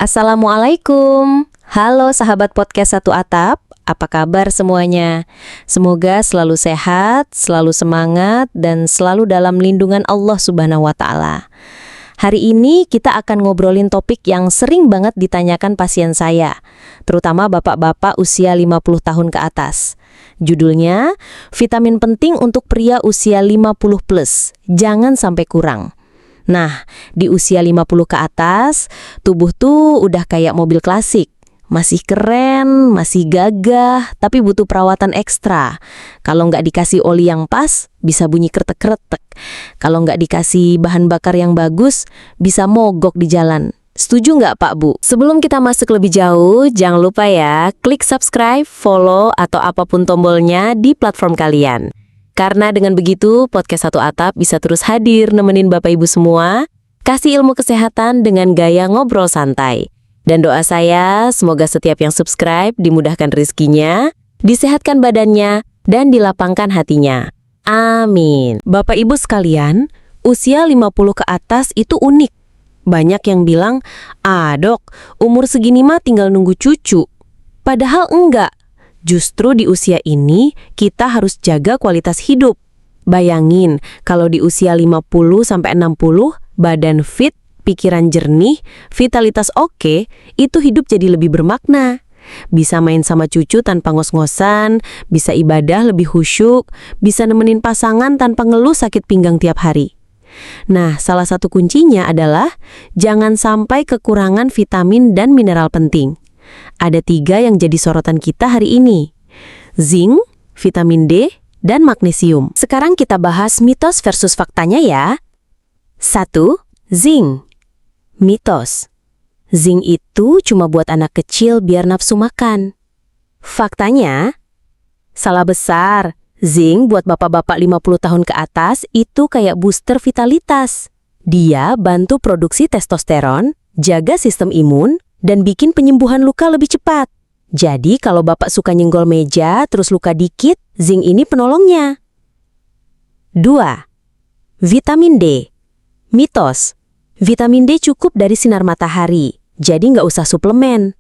Assalamualaikum. Halo sahabat podcast Satu Atap, apa kabar semuanya? Semoga selalu sehat, selalu semangat, dan selalu dalam lindungan Allah Subhanahu wa Ta'ala. Hari ini kita akan ngobrolin topik yang sering banget ditanyakan pasien saya, terutama bapak-bapak usia 50 tahun ke atas. Judulnya, vitamin penting untuk pria usia 50 plus, jangan sampai kurang. Nah, di usia 50 ke atas, tubuh tuh udah kayak mobil klasik. Masih keren, masih gagah, tapi butuh perawatan ekstra. Kalau nggak dikasih oli yang pas, bisa bunyi kretek-kretek. Kalau nggak dikasih bahan bakar yang bagus, bisa mogok di jalan. Setuju nggak Pak Bu? Sebelum kita masuk lebih jauh, jangan lupa ya, klik subscribe, follow, atau apapun tombolnya di platform kalian. Karena dengan begitu, podcast Satu Atap bisa terus hadir nemenin Bapak Ibu semua, kasih ilmu kesehatan dengan gaya ngobrol santai. Dan doa saya, semoga setiap yang subscribe dimudahkan rezekinya, disehatkan badannya, dan dilapangkan hatinya. Amin. Bapak Ibu sekalian, usia 50 ke atas itu unik. Banyak yang bilang, dok, umur segini mah tinggal nunggu cucu. Padahal enggak. Justru di usia ini, kita harus jaga kualitas hidup. Bayangin, kalau di usia 50-60, badan fit, pikiran jernih, vitalitas oke, itu hidup jadi lebih bermakna. Bisa main sama cucu tanpa ngos-ngosan, bisa ibadah lebih khusyuk, bisa nemenin pasangan tanpa ngeluh sakit pinggang tiap hari. Nah, salah satu kuncinya adalah jangan sampai kekurangan vitamin dan mineral penting. Ada 3 yang jadi sorotan kita hari ini. Zinc, vitamin D, dan magnesium. Sekarang kita bahas mitos versus faktanya ya. 1. Zinc. Mitos. Zinc itu cuma buat anak kecil biar nafsu makan. Faktanya, salah besar. Zinc buat bapak-bapak 50 tahun ke atas itu kayak booster vitalitas. Dia bantu produksi testosteron, jaga sistem imun, dan bikin penyembuhan luka lebih cepat. Jadi kalau bapak suka nyenggol meja terus luka dikit, zinc ini penolongnya. 2. Vitamin D. Mitos. Vitamin D cukup dari sinar matahari, jadi nggak usah suplemen.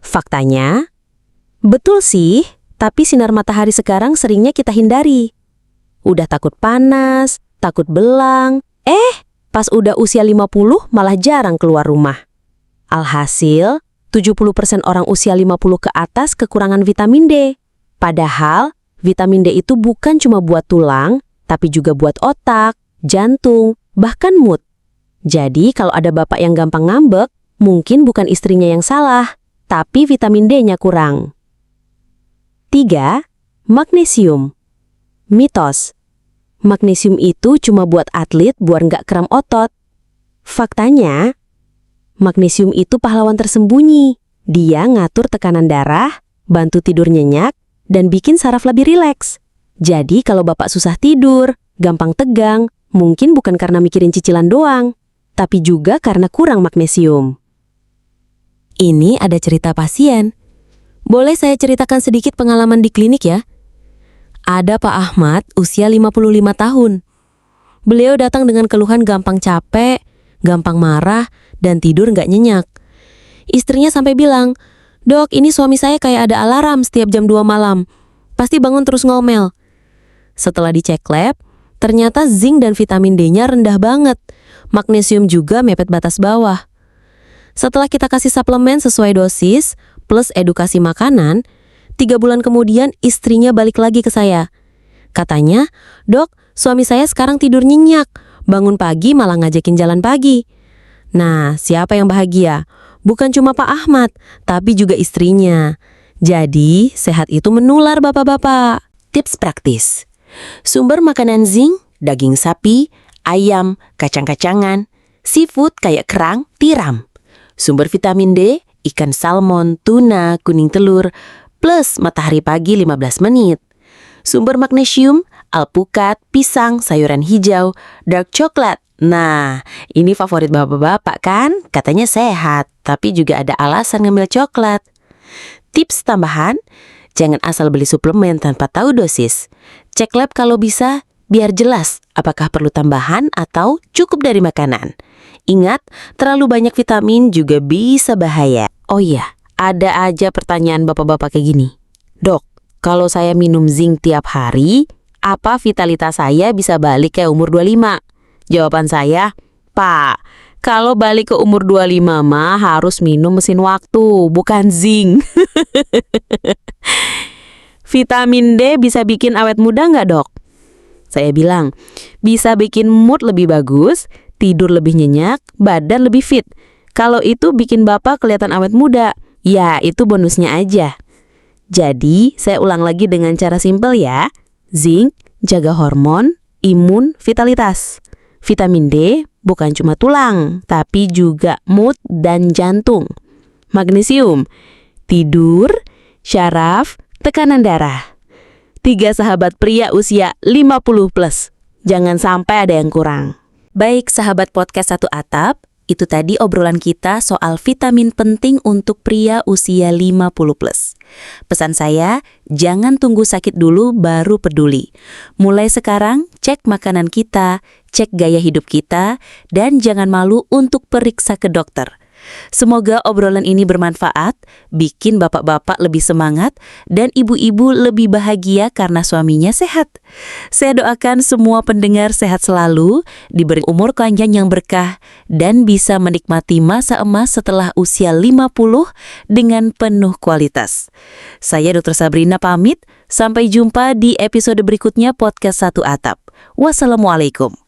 Faktanya, betul sih, tapi sinar matahari sekarang seringnya kita hindari. Udah takut panas, takut belang, pas udah usia 50 malah jarang keluar rumah. Alhasil, 70% orang usia 50 ke atas kekurangan vitamin D. Padahal, vitamin D itu bukan cuma buat tulang, tapi juga buat otak, jantung, bahkan mood. Jadi, kalau ada bapak yang gampang ngambek, mungkin bukan istrinya yang salah, tapi vitamin D-nya kurang. 3. Magnesium. Mitos. Magnesium itu cuma buat atlet biar nggak kram otot. Faktanya, magnesium itu pahlawan tersembunyi. Dia ngatur tekanan darah, bantu tidur nyenyak, dan bikin saraf lebih rileks. Jadi kalau bapak susah tidur, gampang tegang, mungkin bukan karena mikirin cicilan doang, tapi juga karena kurang magnesium. Ini ada cerita pasien. Boleh saya ceritakan sedikit pengalaman di klinik ya? Ada Pak Ahmad, usia 55 tahun. Beliau datang dengan keluhan gampang capek, gampang marah, dan tidur nggak nyenyak. Istrinya sampai bilang, "Dok, ini suami saya kayak ada alarm setiap jam 2 malam. Pasti bangun terus ngomel." Setelah dicek lab, ternyata zinc dan vitamin D-nya rendah banget. Magnesium juga mepet batas bawah. Setelah kita kasih suplemen sesuai dosis, plus edukasi makanan, 3 bulan kemudian istrinya balik lagi ke saya. Katanya, "Dok, suami saya sekarang tidur nyenyak. Bangun pagi malah ngajakin jalan pagi." Nah, siapa yang bahagia? Bukan cuma Pak Ahmad, tapi juga istrinya. Jadi, sehat itu menular bapak-bapak. Tips praktis. Sumber makanan zinc, daging sapi, ayam, kacang-kacangan, seafood kayak kerang, tiram. Sumber vitamin D, ikan salmon, tuna, kuning telur, plus matahari pagi 15 menit. Sumber magnesium, alpukat, pisang, sayuran hijau, dark chocolate. Nah, ini favorit bapak-bapak kan? Katanya sehat, tapi juga ada alasan ngambil coklat. Tips tambahan, jangan asal beli suplemen tanpa tahu dosis. Cek lab kalau bisa, biar jelas apakah perlu tambahan atau cukup dari makanan. Ingat, terlalu banyak vitamin juga bisa bahaya. Oh iya, ada aja pertanyaan bapak-bapak kayak gini. Dok, kalau saya minum zinc tiap hari, apa vitalitas saya bisa balik ke umur 25? Jawaban saya, Pak, kalau balik ke umur 25 mah harus minum mesin waktu, bukan zinc. Vitamin D bisa bikin awet muda nggak, Dok? Saya bilang, bisa bikin mood lebih bagus, tidur lebih nyenyak, badan lebih fit. Kalau itu bikin Bapak kelihatan awet muda, ya itu bonusnya aja. Jadi, saya ulang lagi dengan cara simpel ya. Zinc, jaga hormon, imun, vitalitas. Vitamin D bukan cuma tulang, tapi juga mood dan jantung. Magnesium, tidur, syaraf, tekanan darah. 3 sahabat pria usia 50 plus. Jangan sampai ada yang kurang. Baik sahabat podcast Satu Atap, itu tadi obrolan kita soal vitamin penting untuk pria usia 50 plus. Pesan saya, jangan tunggu sakit dulu baru peduli. Mulai sekarang, cek makanan kita, cek gaya hidup kita, dan jangan malu untuk periksa ke dokter. Semoga obrolan ini bermanfaat, bikin bapak-bapak lebih semangat, dan ibu-ibu lebih bahagia karena suaminya sehat. Saya doakan semua pendengar sehat selalu, diberi umur panjang yang berkah, dan bisa menikmati masa emas setelah usia 50 dengan penuh kualitas. Saya Dr. Sabrina pamit, sampai jumpa di episode berikutnya podcast Satu Atap. Wassalamualaikum.